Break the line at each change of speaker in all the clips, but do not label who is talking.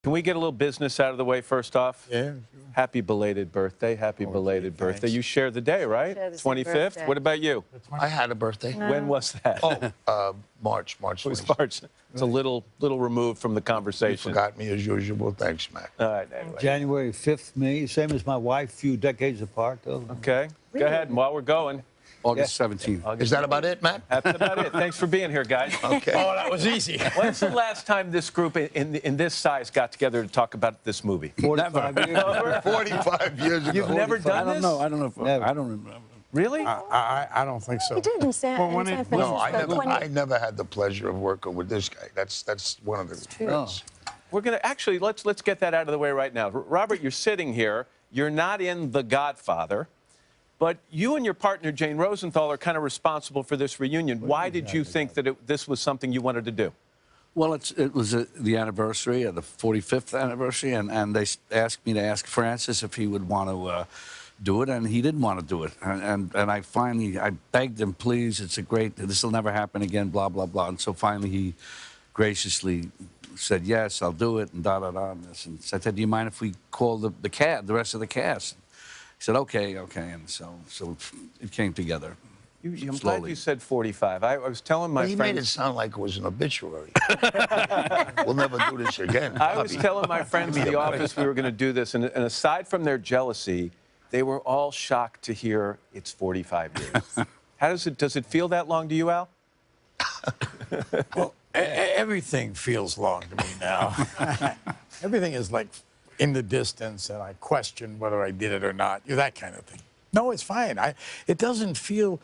Can we get a little business out of the way first off?
Yeah, sure.
Happy belated birthday. Happy belated birthday.
thanks.
You share the day, right?
Share the same
25th.
birthday.
What about you?
I had a birthday.
When was that?
March
It was
26th.
March. It's a little removed from the
You
conversation.
forgot me as usual. Thanks, Mac.
All right, anyway.
January 5th, me, same as my wife, few decades apart, though.
Okay. Go ahead. And while we're going,
August 17th.
Is that about it, Matt?
that's about it. Thanks for being here, guys.
Okay.
Oh, that was easy.
When's the last time this group in this size got together to talk about this movie?
45 years ago.
45 years ago.
You've never done
I don't
this?
know. I don't know if
Never.
I don't remember.
Really?
I don't think so.
He didn't say
Well, when
in
it-
San
No,
Francisco.
I never had the pleasure of working with this guy. That's one of the things.
We're gonna actually let's get that out of the way right now. Robert, you're sitting here. You're not in The Godfather, but you and your partner Jane Rosenthal are kind of responsible for this reunion. Why did you think that this was something you wanted to do?
Well, it was the anniversary, the 45th anniversary, and they asked me to ask Francis if he would want to do it, and he didn't want to do it. And I begged him, please, this will never happen again, blah, blah, blah. And so finally he graciously said, yes, I'll do it, and da-da-da. And so I said, do you mind if we call the rest of the cast? He said, okay. And so it came together.
I'm glad
Slowly.
you said 45. I was telling my
He
friends.
made it sound like it was an obituary. We'll never do this again.
I was telling my friends in the office we were going to do this, and aside from their jealousy, they were all shocked to hear it's 45 years. How does it feel that long to you, Al?
Well, everything feels long to me now. Everything is like in the distance, and I question whether I did it or not. That kind of thing. No, it's fine. It doesn't feel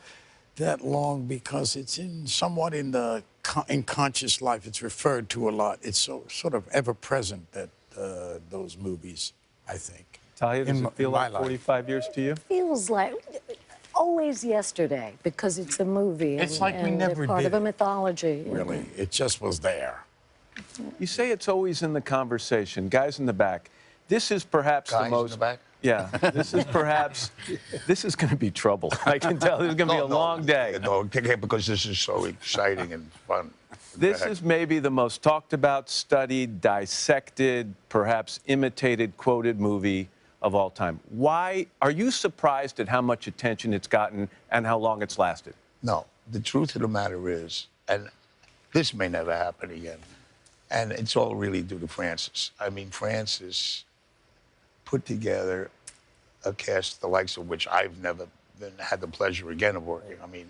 that long because it's somewhat in the conscious life. It's referred to a lot. It's so sort of ever present that those movies, I think.
Talia, does it feel
in my
like
life.
45 years to you?
Feels like always yesterday because it's a movie.
It's
and,
like we
and
never
they're part
did
of a
it.
mythology.
Really, it just was there.
You say it's always in the conversation. Guys in the back, this is perhaps
Guys
the
in
most...
the back?
Yeah, this is going to be trouble. I can tell this is going to be a long day.
No, because this is so exciting and fun.
This is maybe the most talked about, studied, dissected, perhaps imitated, quoted movie of all time. Why are you surprised at how much attention it's gotten and how long it's lasted?
No, the truth of the matter is, and this may never happen again, and it's all really due to Francis. I mean, Francis put together a cast the likes of which I've never had the pleasure again of working. I mean,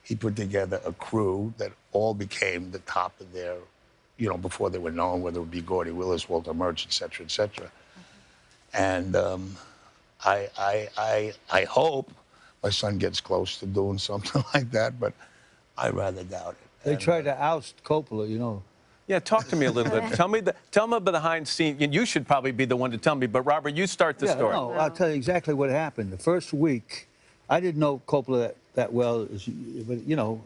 he put together a crew that all became the top of their, before they were known, whether it would be Gordy Willis, Walter Murch, et cetera, et cetera. And I hope my son gets close to doing something like that, but I rather doubt it.
They tried to oust Coppola,
Yeah, talk to me a little bit. Tell me the behind scenes. You should probably be the one to tell me, but Robert, you start the story.
No, I'll tell you exactly what happened. The first week, I didn't know Coppola that well, but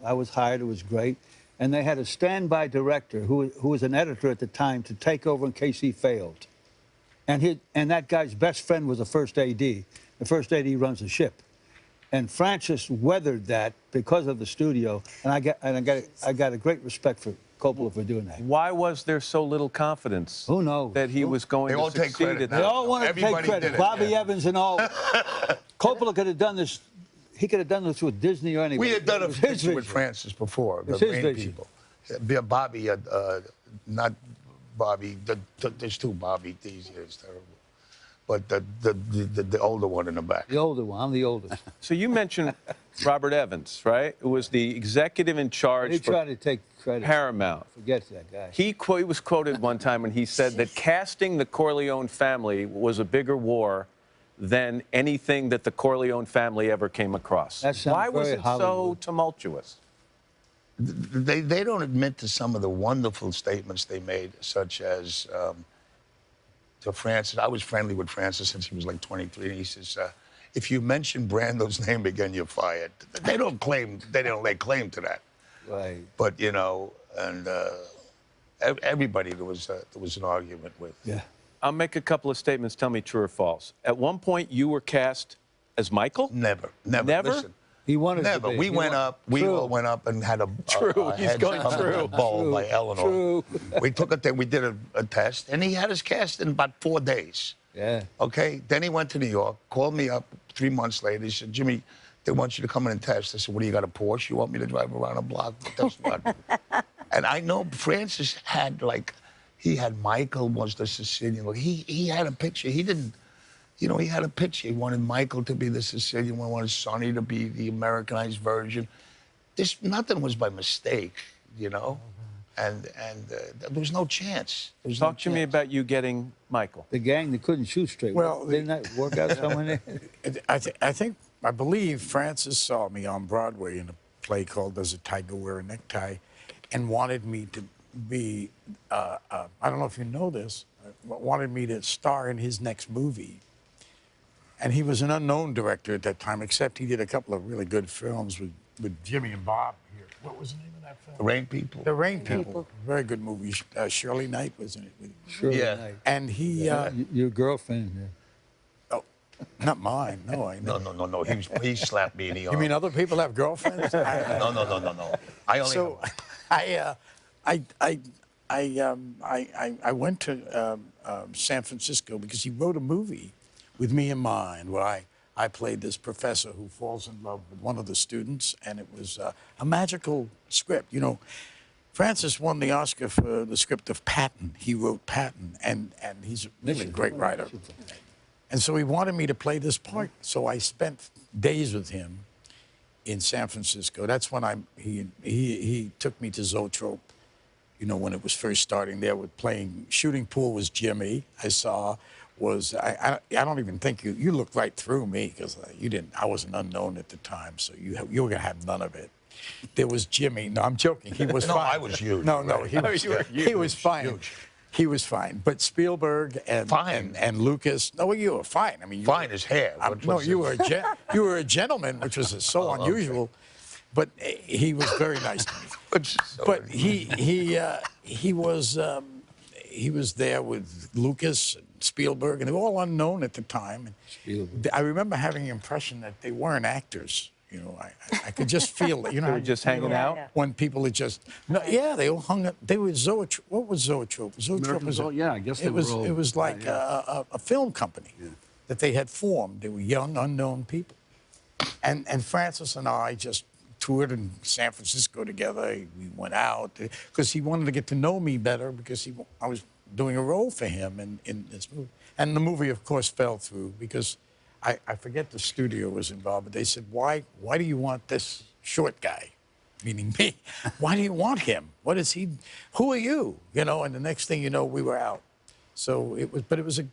I was hired. It was great, and they had a standby director who was an editor at the time to take over in case he failed, and that guy's best friend was the first AD. The first AD runs the ship, and Francis weathered that because of the studio, and I got a great respect for Coppola for doing that.
Why was there so little confidence?
Who knows?
That he was going
They
to
all take
succeed
credit
at
now.
They
that.
all want to take
Everybody
credit.
did it,
Bobby
yeah.
Evans and all. Coppola could have done this. He could have done this with Disney or anyone.
We had done a
It was his
picture with
vision.
Francis before, the
It's his
Rain
vision.
people. Bobby, not Bobby, there's two Bobby these years, terrible. But the older one in the back.
The older one. I'm the oldest.
So you mentioned Robert Evans, right? Who was the executive in charge
He
for
tried to take credit.
Paramount.
Forget that guy.
He was quoted one time when he said that casting the Corleone family was a bigger war than anything that the Corleone family ever came across.
That sounds
Why was
very
it so
Hollywood.
tumultuous?
They don't admit to some of the wonderful statements they made, such as to Francis. I was friendly with Francis since he was like 23, and he says, if you mention Brando's name again, you're fired. They don't lay claim to that.
Right.
But, and everybody there was an argument with.
Yeah.
I'll make a couple of statements. Tell me true or false. At one point, you were cast as Michael?
Never.
Never?
Listen,
He wanted to
Never.
be.
We
He
went
wa-
up. We
True.
all went up and had a
True. He's
heads
going
come
true.
to the ball
True.
by Eleanor.
True.
We took a thing. We did a test, and he had his cast in about 4 days.
Yeah.
Okay. Then he went to New York, called me up 3 months later. He said, "Jimmy, they want you to come in and test." I said, "What do you got, a Porsche? You want me to drive around a block? That's not." And I know Francis had he had Michael was the Sicilian. He had a picture. He didn't. You know, he had a picture. He wanted Michael to be the Sicilian one, wanted Sonny to be the Americanized version. Nothing was by mistake, you know? And there was no chance.
Talk to me about you getting Michael.
The gang that couldn't shoot straight.
Well,
Didn't that work out somewhere there?
I believe Francis saw me on Broadway in a play called Does a Tiger Wear a Necktie, and wanted me to be, I don't know if you know this, wanted me to star in his next movie. And he was an unknown director at that time, except he did a couple of really good films with Jimmy and Bob here. What was the name of that film?
The Rain People.
The Rain People. Very good movie. Shirley Knight was in it.
Sure.
Yeah.
And he,
Your girlfriend. Yeah.
oh, not mine. No, I know.
No. He slapped me in the arm.
You mean other people have girlfriends?
No. I only
So, I went to San Francisco because he wrote a movie with me in mind where I played this professor who falls in love with one of the students, and it was a magical script. You know, Francis won the Oscar for the script of Patton. He wrote Patton, and he's a really great writer. And so he wanted me to play this part. So I spent days with him in San Francisco. That's when he took me to Zoetrope, you know, when it was first starting there with playing. Shooting Pool was Jimmy, I saw. I don't even think you looked right through me because I was an unknown at the time, so you were gonna have none of it. There was Jimmy. No, I'm joking. He was fine.
I was huge.
No,
right?
he was fine.
Huge.
He was fine. But Spielberg and Lucas. No, you were fine. I mean,
Fine as hair.
No, you were a gentleman, which was so unusual. Okay. But he was very nice to me. But he was there with Lucas and Spielberg, and they were all unknown at the time. And I remember having the impression that they weren't actors. You know, I could just feel it. You know,
They were just hanging out?
When people had just they all hung up. They were Zoetrope. What was Zoetrope? Zoetrope was
I guess they were all.
It was like a film company that they had formed. They were young, unknown people, and Francis and I just toured in San Francisco together. We went out because he wanted to get to know me better because I was doing a role for him in this movie. And the movie, of course, fell through because I forget the studio was involved, but they said, why do you want this short guy, meaning me? Why do you want him? What is he? Who are you? You know, and the next thing you know, we were out. So it was a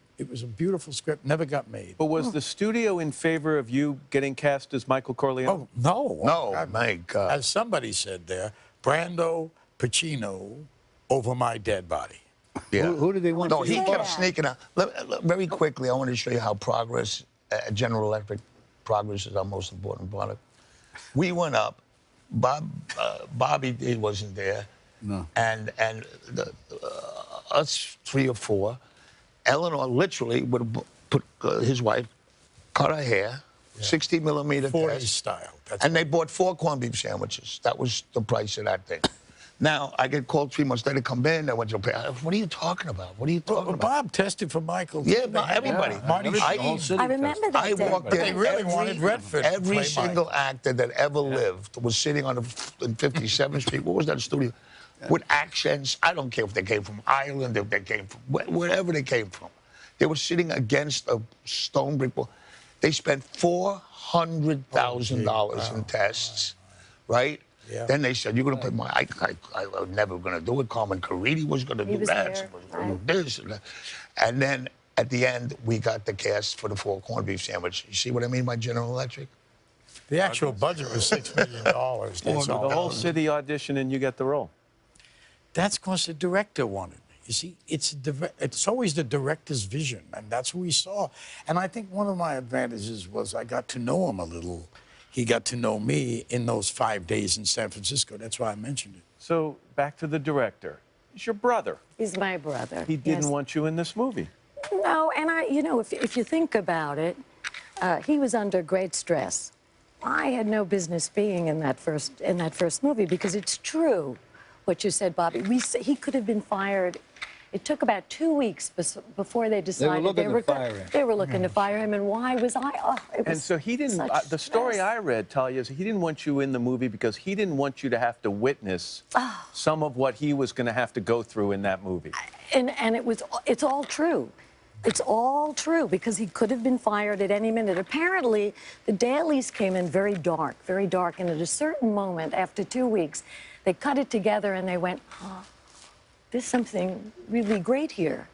beautiful script, never got made.
But was the studio in favor of you getting cast as Michael Corleone?
Oh, no.
No, my God.
As somebody said there, Brando, Pacino over my dead body.
Yeah.
Who did they want?
No,
to
he
see?
kept sneaking out. Very quickly, I want to show you how progress, General Electric, progress is our most important product. We went up. Bobby D wasn't there.
No.
And us 3 or 4, Eleanor literally would have put his wife, cut her hair, 60 millimeter
40s
test,
style.
and they bought 4 corned beef sandwiches. That was the price of that thing. Now, I get called 3 months later to come in. I went to what are you talking about? What are you talking about?
Bob tested for Michael.
Yeah, but everybody.
Marty
The
Sheen.
whole city
I remember that
I
day.
walked
But
in.
they really wanted Redford to
Every
play
single
Michael.
actor that ever lived was sitting on in 57th Street. What was that studio? With accents. I don't care if they came from Ireland, if they came from wherever they came from. They were sitting against a stone brick wall. They spent $400,000 in tests, right?
Yeah.
Then they said, you're going to play I was never going to do it. Carmen Caridi was going to do
was
that.
there,
Was gonna do this and that. And then at the end, we got the cast for the 4 corned beef sandwich. You see what I mean by General Electric?
The actual budget was $6 million. That's
The
all.
whole city audition and you get the role.
That's because the director wanted me. You see, it's always the director's vision, and that's who we saw. And I think one of my advantages was I got to know him a little. He got to know me in those 5 days in San Francisco. That's why I mentioned it.
So back to the director. He's your brother.
He's my brother.
He didn't
Yes.
want you in this movie.
No, and you know, if you think about it, he was under great stress. I had no business being in that first movie because it's true what you said, Bobby. He could have been fired. It took about 2 weeks before they decided
looking to fire him.
They were looking to fire him, and why was I? Oh, it was
And so he didn't.
such
The story
mess.
I read, Talia, is he didn't want you in the movie because he didn't want you to have to witness some of what he was going to have to go through in that movie.
And it's all true. It's all true because he could have been fired at any minute. Apparently, the dailies came in very dark, and at a certain moment, after 2 weeks, they cut it together and they went, oh, there's something really great here.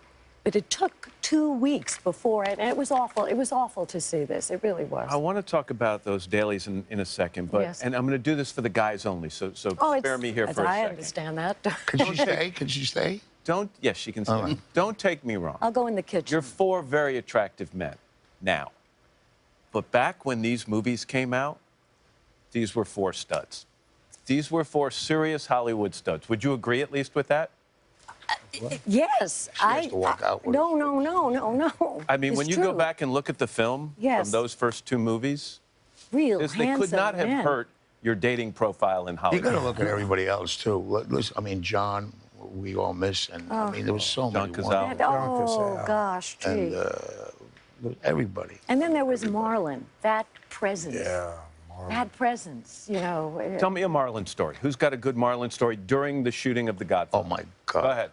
But it took 2 weeks before it, and it was awful. It was awful to see this. It really was.
I want to talk about those dailies in a second, but
Yes.
and I'm going to do this for the guys only. So spare me here for a
I
second.
understand that.
Could you stay? Could you stay?
Don't. Yes, she can say. Don't take me wrong.
I'll go in the kitchen.
You're 4 very attractive men now, but back when these movies came out, these were 4 studs. These were 4 serious Hollywood studs. Would you agree at least with that?
Yes,
She has to walk out with
No,
us.
no.
I mean,
It's
when you
true.
go back and look at the film
Yes.
from those first 2 movies,
Real
they
handsome
could not have
men.
hurt your dating profile in
You
Hollywood.
got to look at everybody else too. Listen, I mean, John, we all miss, and I mean, there was so
John
many.
Cazale.
wonderful-
Oh
Cazale.
gosh, gee.
And everybody.
And then there was Marlon. That presence.
Yeah, Marlon.
That presence. You know.
Tell me a Marlon story. Who's got a good Marlon story during the shooting of The Godfather?
Oh my God.
Go ahead.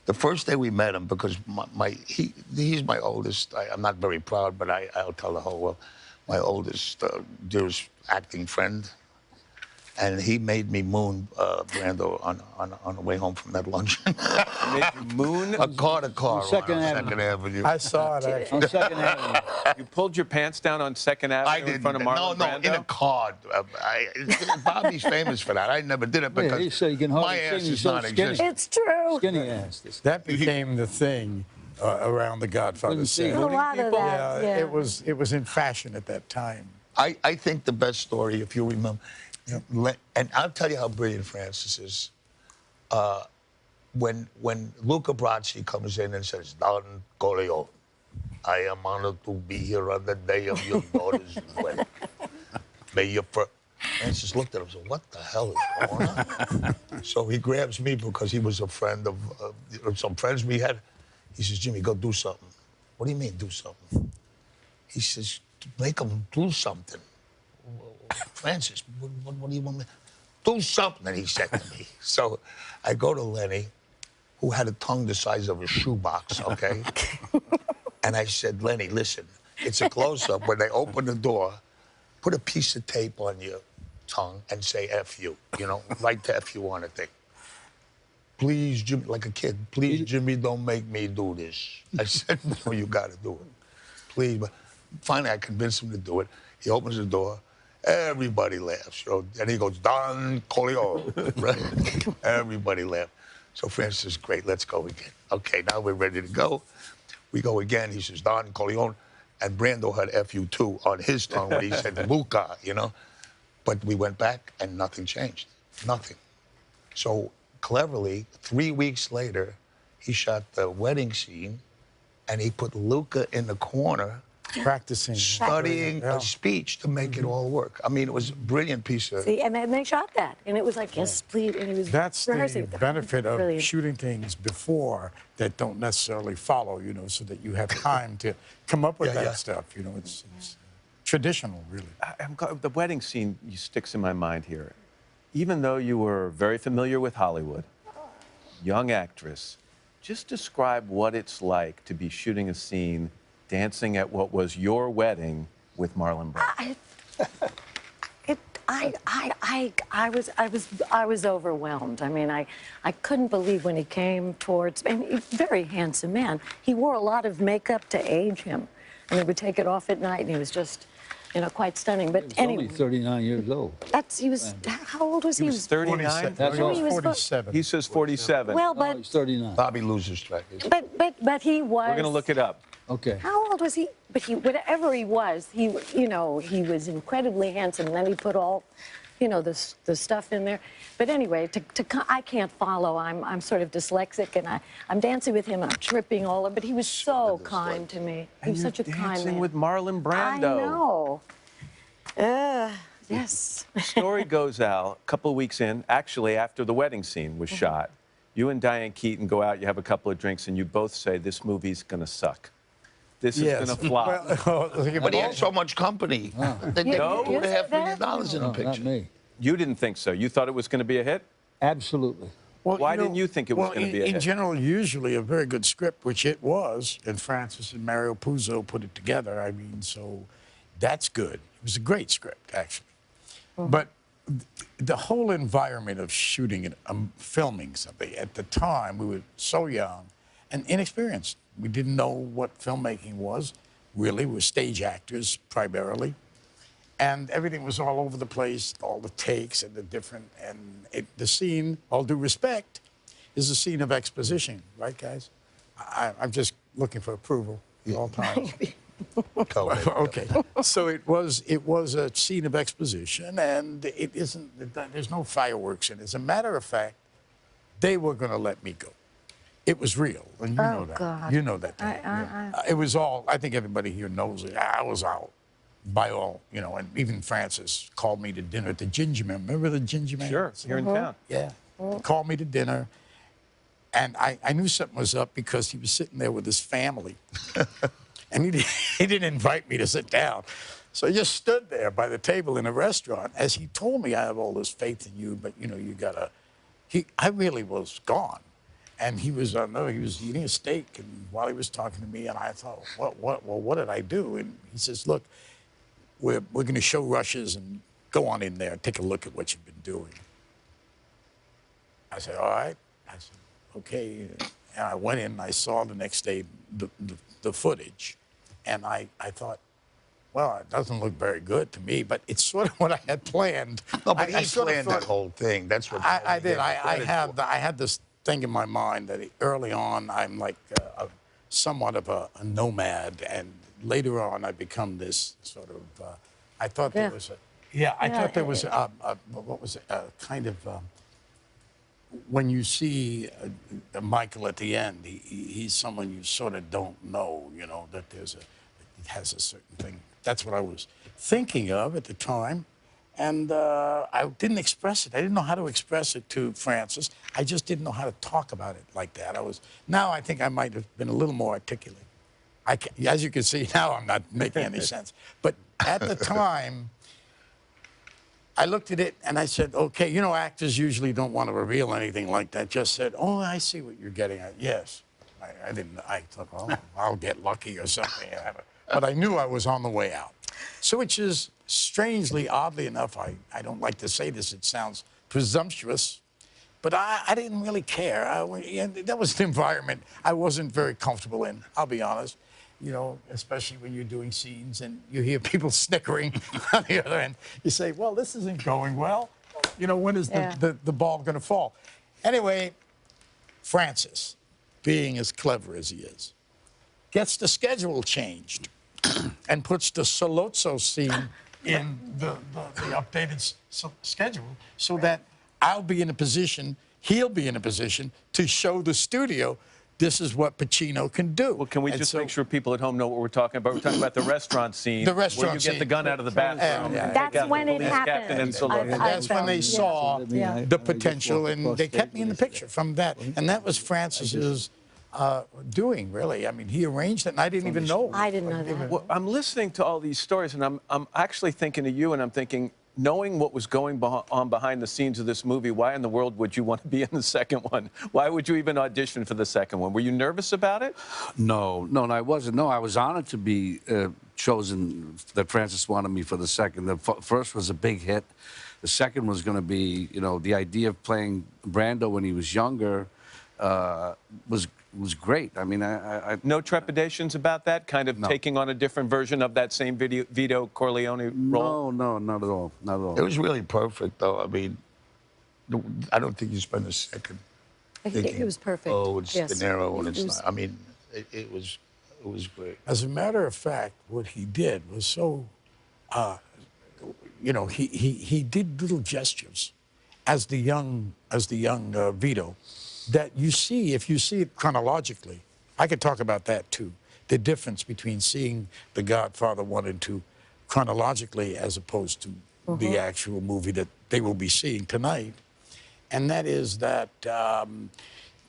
The first day we met him, because he's my oldest. I'm not very proud, but I'll tell the whole world. My oldest, dearest acting friend, and he made me moon Brando on the way home from that luncheon.
Made you moon?
a car to car
On Second
on
Avenue.
Second Avenue.
I saw it actually.
On Second Avenue.
You pulled your pants down on Second Avenue
I
in
didn't.
front of Marlon
no,
Brando?
in a car. Bobby's famous for that. I never did it because
he said you can hardly
my
see
ass
me,
is
so
not
skinny.
existent.
It's true.
Skinny ass. This
That became the thing around the Godfather
Couldn't see.
set.
A lot of
Yeah,
that. Yeah.
it was in fashion at that time.
I think the best story, if you remember, and I'll tell you how brilliant Francis is. When Luca Brasi comes in and says, "Don Corleone, I am honored to be here on the day of your daughter's wedding. May your Francis looked at him and said, "What the hell is going on?" So he grabs me because he was a friend of some friends we had. He says, "Jimmy, go do something." What do you mean, do something? He says, "Make them do something." Francis, what do you want me? Do something, he said to me. So I go to Lenny, who had a tongue the size of a shoebox, okay? And I said, "Lenny, listen, it's a close-up. When they open the door, put a piece of tape on your tongue and say F you, write the F you on the thing. Please, Jimmy," like a kid, "please, Jimmy, don't make me do this." I said, "No, you got to do it. Please." But finally, I convinced him to do it. He opens the door. Everybody laughs, and he goes, "Don Corleone," right? Everybody laughed. So Francis says, "Great, let's go again." Okay, now we're ready to go. We go again. He says, "Don Corleone," and Brando had "fu" too on his tongue when he said Luca, But we went back and nothing changed, nothing. So cleverly, 3 weeks later, he shot the wedding scene, and he put Luca in the corner,
Practicing.
studying
Yeah.
a speech to make it all work. I mean, it was a brilliant piece of.
See, and then they shot that, and it was like, yes, please, and he was
That's the
rehearsing.
benefit of
Brilliant.
shooting things before that don't necessarily follow, so that you have time to come up with
Yeah,
that
yeah.
stuff. It's traditional, really.
The wedding scene sticks in my mind here. Even though you were very familiar with Hollywood, young actress, just describe what it's like to be shooting a scene dancing at what was your wedding with Marlon Brando.
I was overwhelmed. I mean, I couldn't believe when he came towards, and he's a very handsome man. He wore a lot of makeup to age him, and he would take it off at night, and he was just, quite stunning. But
He's
anyway,
only 39 years old.
he was. How old was he?
He was 39?
That's
No,
all.
he was
47.
He says 47.
Well,
No, he's 39.
Bobby loses track.
but he was.
We're going to look it up.
Okay.
How old was he? But whatever he was, he was incredibly handsome. And then he put all, the stuff in there. But anyway, I can't follow. I'm sort of dyslexic, and I'm dancing with him, and I'm tripping all over. But he was so kind to me. He was such a kind man.
Dancing with Marlon Brando.
I know. Yes.
Story goes out a couple of weeks in, actually after the wedding scene was shot. You and Diane Keaton go out, you have a couple of drinks, and you both say, this movie's going to suck. This is going to flop.
But he had so much company. They
No?
put $500 million in
No,
the
not
picture.
me.
You didn't think so. You thought it was going to be a hit?
Absolutely.
Well,
Why didn't you think it was going to be a
in
hit?
general, usually a very good script, which it was, and Francis and Mario Puzo put it together. I mean, so that's good. It was a great script, actually. But the whole environment of shooting and filming something, at the time, we were so young and inexperienced. We didn't know what filmmaking was, really. We were stage actors, primarily. And everything was all over the place, all the takes and the different, the scene, all due respect, is a scene of exposition, right, guys? I'm just looking for approval at all times. Okay, so it was a scene of exposition, and it isn't. There's no fireworks in it. As a matter of fact, they were going to let me go. It was real, and you know that.
God.
You know that. It was all. I think everybody here knows it. I was out. By all, you know, and even Francis called me to dinner at the Ginger Man. Remember the Ginger Man?
Sure, here in town.
Yeah. He called me to dinner, and I knew something was up because he was sitting there with his family. And he didn't invite me to sit down. So he just stood there by the table in a restaurant as he told me, I have all this faith in you, but, you know, you got to... I really was gone. And he was eating a steak, and while he was talking to me, and I thought, what did I do? And he says, look, we're going to show rushes and go on in there and take a look at what you've been doing. I said, all right. I said, okay. And I went in and I saw the next day the footage. And I thought, well, it doesn't look very good to me, but it's sort of what I had planned.
No, but he
sort of
planned
thought-
that whole thing. That's what
I did. I had this thing in my mind that early on I'm like somewhat of a nomad, and later on I become this sort of. I thought there was I thought there was what was it? Kind of. When you see Michael at the end, he's someone you sort of don't know. You know that it has a certain thing. That's what I was thinking of at the time. And I didn't express it. I didn't know how to express it to Francis. I just didn't know how to talk about it like that. Now I think I might have been a little more articulate. As you can see, now I'm not making any sense. But at the time, I looked at it and I said, okay, you know, actors usually don't want to reveal anything like that. Just said, oh, I see what you're getting at. Yes. I thought, oh, I'll get lucky or something. But I knew I was on the way out. So which is strangely, oddly enough, I don't like to say this, it sounds presumptuous, but I didn't really care. That was an environment I wasn't very comfortable in, I'll be honest. You know, especially when you're doing scenes and you hear people snickering on the other end. You say, well, this isn't going well. You know, when is the ball going to fall? Anyway, Francis, being as clever as he is, gets the schedule changed and puts the Solozzo scene in the updated schedule so that I'll be in a position, he'll be in a position to show the studio this is what Pacino can do.
Well, can we just make sure people at home know what we're talking about? We're talking about the restaurant scene.
The restaurant
where you get the gun out of the bathroom.
Yeah.
and
That's
take out
when
the
it
police captain
happened.
and Solozzo.
And that's when they saw
Yeah.
the potential, and they kept me in the picture from that. And that was Francis's doing, really. I mean, he arranged it, and I didn't even know.
I didn't know that.
Well, I'm listening to all these stories, and I'm actually thinking of you, and I'm thinking, knowing what was going on behind the scenes of this movie, why in the world would you want to be in the second one? Why would you even audition for the second one? Were you nervous about it?
No, I wasn't. No, I was honored to be chosen, that Francis wanted me for the second. The first was a big hit. The second was going to be, you know, the idea of playing Brando when he was younger was great. I mean, I
No trepidations about that? Kind of taking on a different version of that same Vito Corleone role?
No, not at all. Not at all.
It was really perfect, though. I mean, I don't think you spent a second
I think
thinking,
it was perfect.
oh, it's
Yes.
De Niro, and
It
it's
was-
not. I mean, it was great.
As a matter of fact, what he did was so, you know, he did little gestures as the young Vito that you see, if you see it chronologically. I could talk about that too. The difference between seeing The Godfather 1 and 2 chronologically as opposed to the actual movie that they will be seeing tonight. And that is that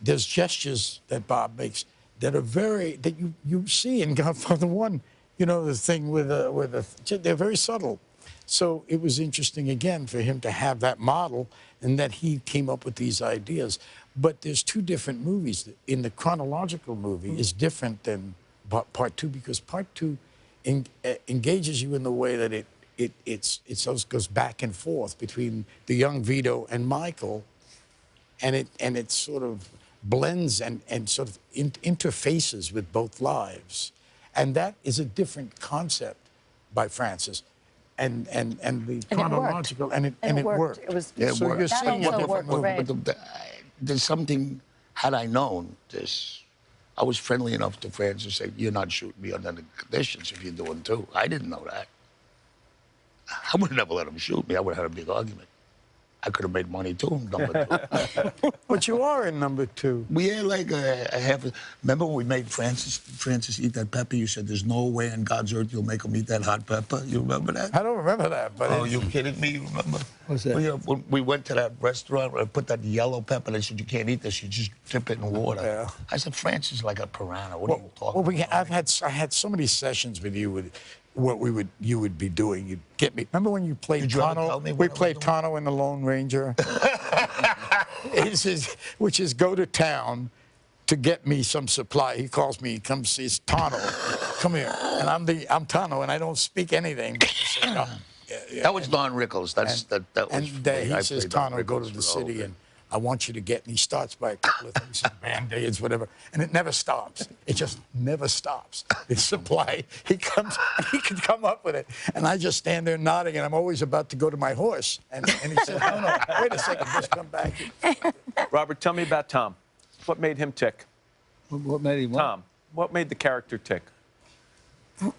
there's gestures that Bob makes that are that you see in Godfather 1, you know, the thing they're very subtle. So it was interesting, again, for him to have that model and that he came up with these ideas. But there's two different movies. In the chronological movie is different than part two, because part two engages you in the way that it goes back and forth between the young Vito and Michael, and it sort of blends and sort of interfaces with both lives. And that is a different concept by Francis. And the chronological, and it worked.
It was,
Yeah, it
So
worked.
you're
that
seeing a
also
different
worked
movie.
great.
But there's something, had I known this, I was friendly enough to Francis to say, you're not shooting me under the conditions if you're doing two. I didn't know that. I would have never let him shoot me. I would have had a big argument. I could have made money too, number two.
But you are in number two.
We had like a half. Remember when we made Francis eat that pepper? You said, there's no way in God's earth you'll make him eat that hot pepper. You remember that?
I don't remember that, but
Oh, you kidding me? You remember?
What's that?
When we went to that restaurant, I put that yellow pepper. They said, you can't eat this. You just dip it in water.
Yeah.
I said, Francis is like a piranha. What are you talking
well,
about?
I had so many sessions with you with what you would be doing. You'd get me. Remember when you played
Did you ever
Tano?
tell me what
We
I was
played
doing?
Tano in The Lone Ranger. Which is go to town to get me some supply. He calls me, he comes, says, Tano, come here. And I'm Tano, and I don't speak anything. So,
That was Don Rickles. That was.
And
me. I
he says,
played Don
Tano, go to
Rickles
the
for
city,
whole
and I want you to get, and he starts by a couple of things, Band-Aids, whatever, and it never stops. It just never stops. It's supply. He comes, and he can come up with it, and I just stand there nodding, and I'm always about to go to my horse, and he says, no, wait a second, just come back.
Robert, tell me about Tom. What made him tick?
What made him?
Tom, what made the character tick?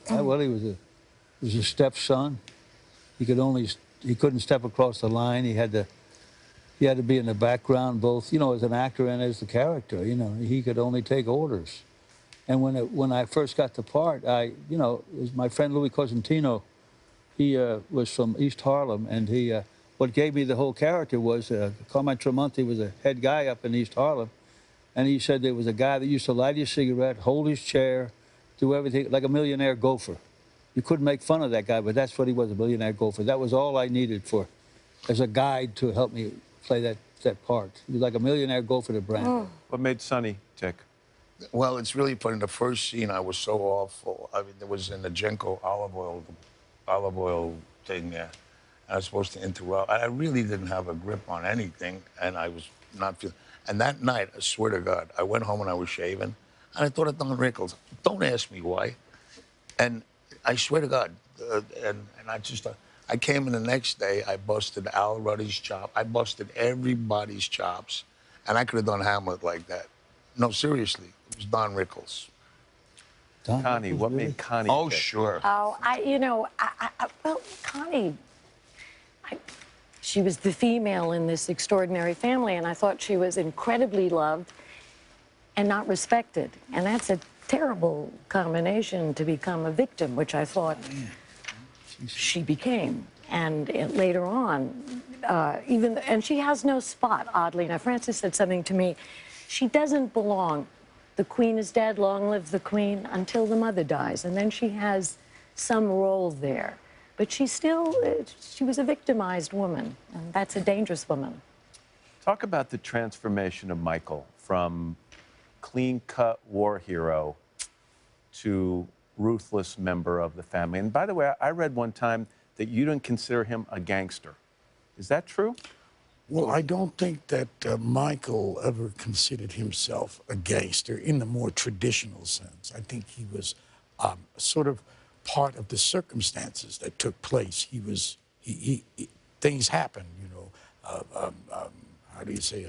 Well, he was a stepson. He couldn't step across the line. He had to be in the background, both, you know, as an actor and as the character. You know, he could only take orders. And when I first got the part, it was my friend Louis Cosentino. He was from East Harlem, and what gave me the whole character was Carmine Tremonti was a head guy up in East Harlem, and he said there was a guy that used to light his cigarette, hold his chair, do everything like a millionaire gopher. You couldn't make fun of that guy, but that's what he was, a millionaire gopher. That was all I needed as a guide to help me play that part. He was like a millionaire gopher to Brand.
What made Sonny tick?
Well, it's really funny. The first scene, I was so awful. I mean, there was in the Genco olive oil thing there. I was supposed to interrupt. I really didn't have a grip on anything, and I was not feeling. And that night, I swear to God, I went home and I was shaving, and I thought of Don Rickles. Don't ask me why. And I swear to God, and I came in the next day, I busted Al Ruddy's chop. I busted everybody's chops, and I could have done Hamlet like that. No, seriously, it was Don Rickles.
Connie, what made Connie
Oh,
tick?
sure.
Oh, well, Connie, she was the female in this extraordinary family, and I thought she was incredibly loved and not respected. And that's a terrible combination to become a victim, which I thought she became. And later on, and she has no spot, oddly enough. Francis said something to me. She doesn't belong. The queen is dead, long live the queen, until the mother dies. And then she has some role there. But she was a victimized woman, and that's a dangerous woman.
Talk about the transformation of Michael from clean-cut war hero to ruthless member of the family. And by the way, I read one time that you didn't consider him a gangster. Is that true?
Well, I don't think that Michael ever considered himself a gangster in the more traditional sense. I think he was sort of part of the circumstances that took place. Things happened, you know. How do you say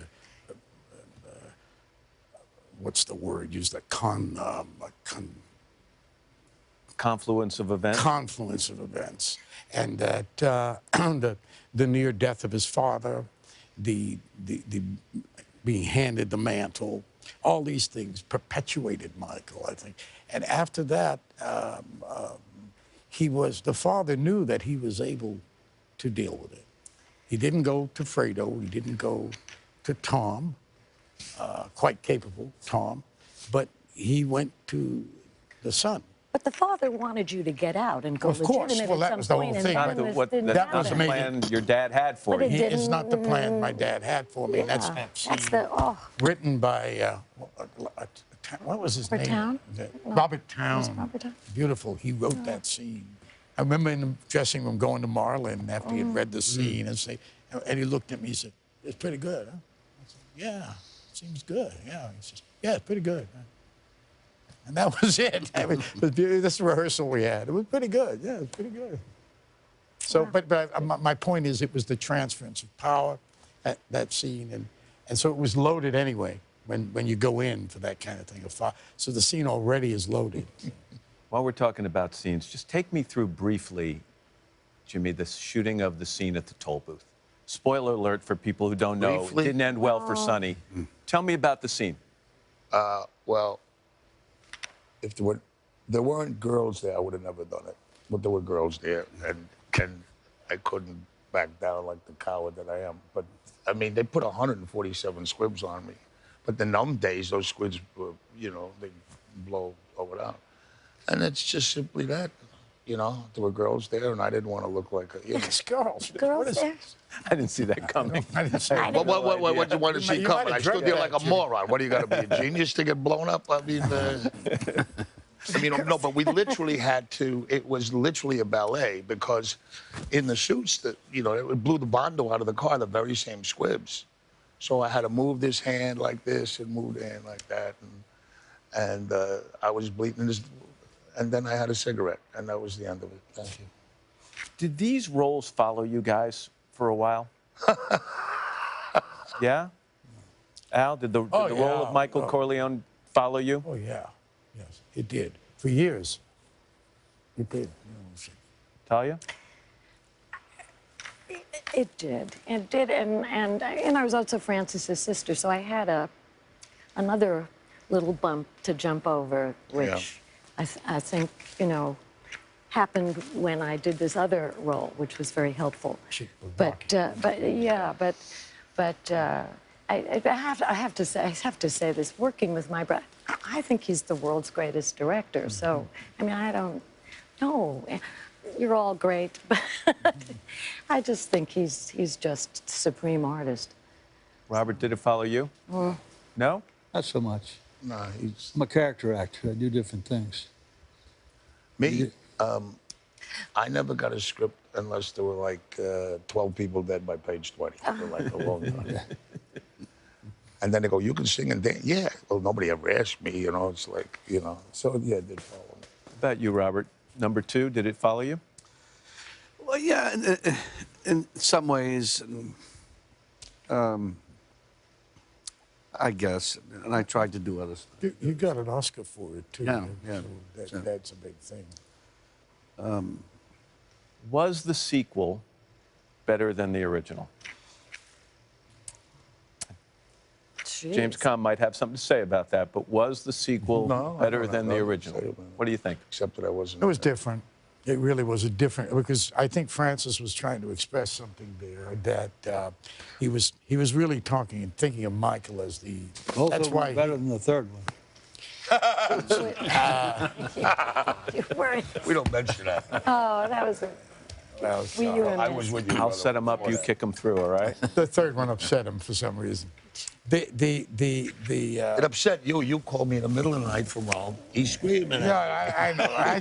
what's the word used?
Confluence of events?
Confluence of events. And that the near death of his father, the being handed the mantle, all these things perpetuated Michael, I think. And after that, the father knew that he was able to deal with it. He didn't go to Fredo. He didn't go to Tom, quite capable Tom, but he went to the son.
But the father wanted you to get out and go
Of course.
legitimate
Well,
at
that
some
was the whole
point, and
thing.
then
Not
this
What,
didn't
that's not
happen.
the plan your dad had for
But
you.
it
It's not the plan my
didn't-
dad had for me. That's
Yeah,
that
that's
scene
the
written by what was his name?
Town?
Robert Town.
Robert Town?
Beautiful. He wrote that scene. I remember in the dressing room going to Marlon after he had read the scene and he looked at me and said, "It's pretty good, huh?" I said, "Yeah, seems good. Yeah." He says, "Yeah, it's pretty good." And that was it. I mean, this rehearsal we had, it was pretty good. Yeah, it was pretty good. So, my point is, it was the transference of power at that scene, and so it was loaded anyway when you go in for that kind of thing. So the scene already is loaded.
While we're talking about scenes, just take me through briefly, Jimmy, the shooting of the scene at the toll booth. Spoiler alert for people who don't know.
Briefly?
It didn't end well for Sonny. Tell me about the scene.
Well, if there weren't girls there, I would have never done it. But there were girls there, and I couldn't back down like the coward that I am. But I mean, they put 147 squibs on me. But the numb days, those squibs were, they blow over out. And it's just simply that, there were girls there, and I didn't want to look like a,
It's girls.
Girls
What is
there?
I didn't see that coming.
I didn't say
I
that.
didn't-
What did you want to see
You
coming?
might have
I stood
drugged
there
that,
like a
Jimmy.
moron. What, do you got to be a genius to get blown up? I mean, no, but we literally had to, it was literally a ballet because in the suits that, it blew the Bondo out of the car, the very same squibs. So I had to move this hand like this and move the hand like that. And I was bleeding. And then I had a cigarette, and that was the end of it. Thank you.
Did these roles follow you guys for a while? Yeah? Al, did the role
yeah.
of Michael Corleone follow you?
Oh, yeah. Yes, it did. For years. It did.
Talia?
It did. It did, and I was also Francis's sister, so I had another little bump to jump over, which I think, happened when I did this other role, which was very helpful. I have to say this. Working with my brother, I think he's the world's greatest director. So, I mean, I don't know. You're all great, but I just think he's just a supreme artist.
Robert, did it follow you? No?
Not so much.
No,
I'm a character actor. I do different things.
me, I never got a script unless there were like 12 people dead by page 20. For like a long time. And then they go, "You can sing and dance." Yeah. Well, nobody ever asked me, it's like, So, yeah, it did follow me.
What about you, Robert? Number two, did it follow you?
Well, yeah, in some ways, I guess. And I tried to do other stuff.
You got an Oscar for it, too.
Yeah, yeah.
So that's a big thing.
Was the sequel better than the original?
Jeez.
James Caan might have something to say about that, but was the sequel
No, I
better
don't have
than the
nothing to
original?
say about it.
What do you think?
Except that I wasn't.
It was different. It really was a different, because I think Francis was trying to express something there that he was really talking and thinking of Michael as the.
Both
That's
of them
why.
were better than the third one.
You weren't.
We don't mention that.
Oh, that was.
Well,
Were you in
I
this?
was with you.
I'll
brother,
set him up, you
before
kick him through, all right?
The third one upset him for some reason.
It upset you. You called me in the middle of the night from Rome. He's screaming.
Yeah, I know. I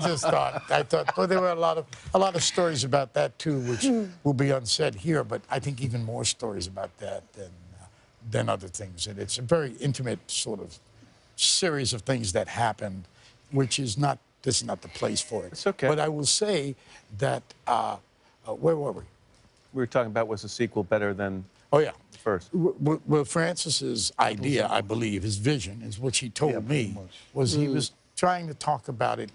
thought, well, there were a lot of stories about that too, which will be unsaid here. But I think even more stories about that than other things. And it's a very intimate sort of series of things that happened, which is not. This is not the place for it.
It's okay.
But I will say that where were we?
We were talking about, was the sequel better than
Oh yeah.
the first?
Well, Francis's idea, I believe, his vision, is what he told me, was he was trying to talk about it,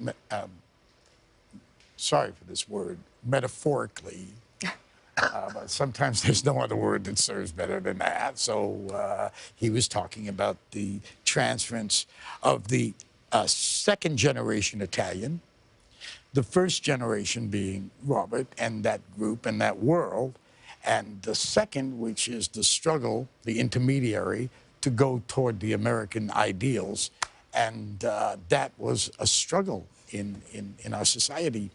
sorry for this word, metaphorically. But sometimes there's no other word that serves better than that. So he was talking about the transference of the second generation Italian The first generation being Robert and that group and that world, and the second, which is the struggle, the intermediary, to go toward the American ideals. And that was a struggle in our society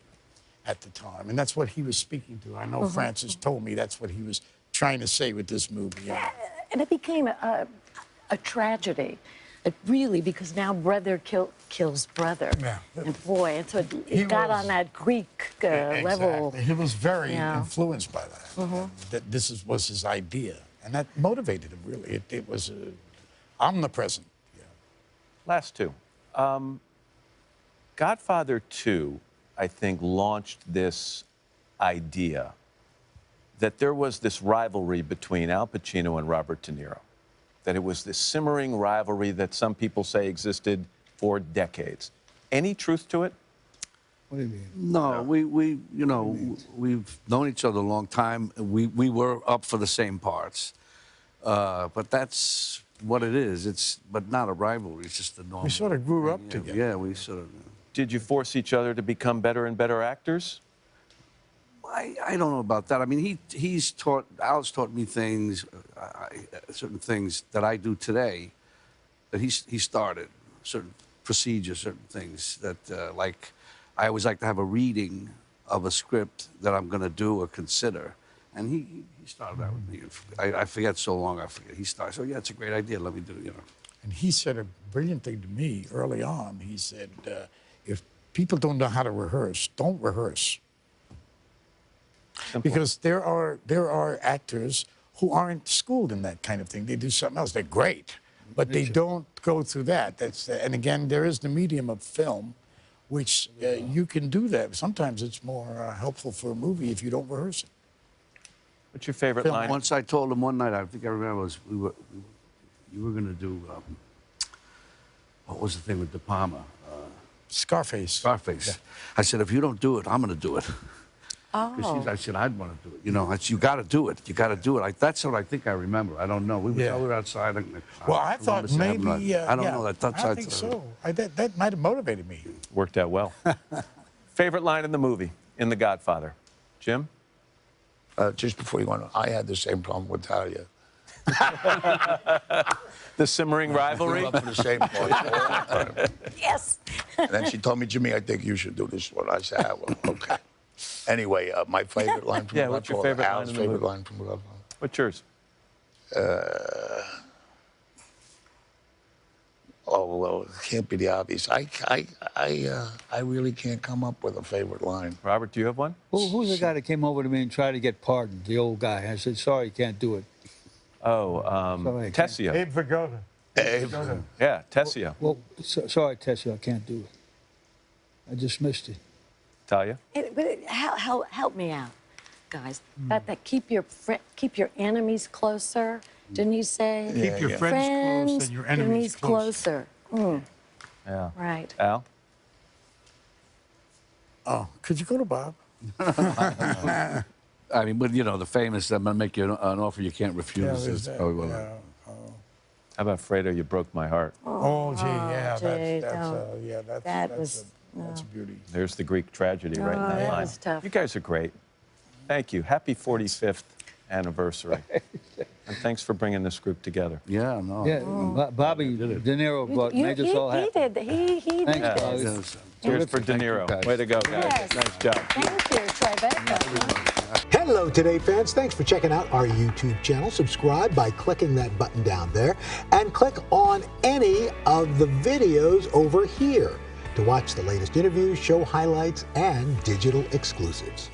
at the time. And that's what he was speaking to. I know Francis told me that's what he was trying to say with this movie.
And it became a tragedy. It really, because now brother kills brother.
Yeah.
And boy, and so it got on that Greek level.
He was very influenced by that. That this was his idea. And that motivated him, really. It was omnipresent. Yeah.
Last two. Godfather 2, I think, launched this idea that there was this rivalry between Al Pacino and Robert De Niro, that it was this simmering rivalry that some people say existed for decades. Any truth to it?
What do you mean?
No, we you know, we've known each other a long time. We were up for the same parts, but that's what it is. But not a rivalry. It's just a normal.
We sort of grew up together.
Yeah, we sort of.
Did you force each other to become better and better actors?
I don't know about that. I mean, Al's taught me things, certain things that I do today, that he started, certain procedures, certain things that, like, I always like to have a reading of a script that I'm going to do or consider. And he started that with me. I forget so long, I forget. He started, so yeah, it's a great idea, let me do it, you know. And
he said a brilliant thing to me early on. He said, if people don't know how to rehearse, don't rehearse.
Simple.
Because there are actors who aren't schooled in that kind of thing. They do something else. They're great, but they don't go through that. And again, there is the medium of film, which you can do that. Sometimes it's more helpful for a movie if you don't rehearse it.
What's your favorite line?
Once I told him one night, I think I remember, was you were going to do, what was the thing with De Palma?
Scarface.
Scarface. Yeah. I said, if you don't do it, I'm going to do it.
Oh.
I said, I'd want to do it. You know, you got to do it. You got to do it. That's what I think I remember. I don't know. We were outside.
Well, I thought maybe.
I don't know.
I think so. That might have motivated me.
Worked out well. Favorite line in the movie, in The Godfather? Jim?
Just before you went on, I had the same problem with Talia.
The simmering rivalry?
We were up for the same part all the time.
Yes.
And then she told me, Jimmy, I think you should do this one. I said, well, okay. Anyway, my favorite line from
what's your favorite line
Al's
in the
favorite
movie?
line from Godfather.
What's yours?
Well, it can't be the obvious. I really can't come up with a favorite line.
Robert, do you have one?
Who's the guy that came over to me and tried to get pardoned? The old guy. I said, sorry, you can't do it.
Oh,
Sorry,
Tessio.
Abe Vigoda.
Yeah, Tessio.
Well, sorry, Tessie, I can't do it. I dismissed it.
Talia?
Help me out, guys. That keep your enemies closer. Didn't he say?
Keep your friends close and your enemies
closer.
Yeah.
Right.
Al?
Oh, could you go to Bob?
I mean, but you know, the famous, I'm going to make you an offer you can't refuse.
there's that.
How about Fredo, you broke my heart?
Oh, gee, yeah,
gee,
that's a beauty.
There's the Greek tragedy right in that
that
line.
was tough.
You guys are great. Thank you. Happy 45th anniversary. And thanks for bringing this group together.
Yeah, no.
Yeah, Bobby De Niro made us all happy.
He did this.
Cheers for De Niro. Way to go, guys.
Yes.
Nice job.
Thank you, Tribeca.
Hello, Today fans. Thanks for checking out our YouTube channel. Subscribe by clicking that button down there and click on any of the videos over here to watch the latest interviews, show highlights, and digital exclusives.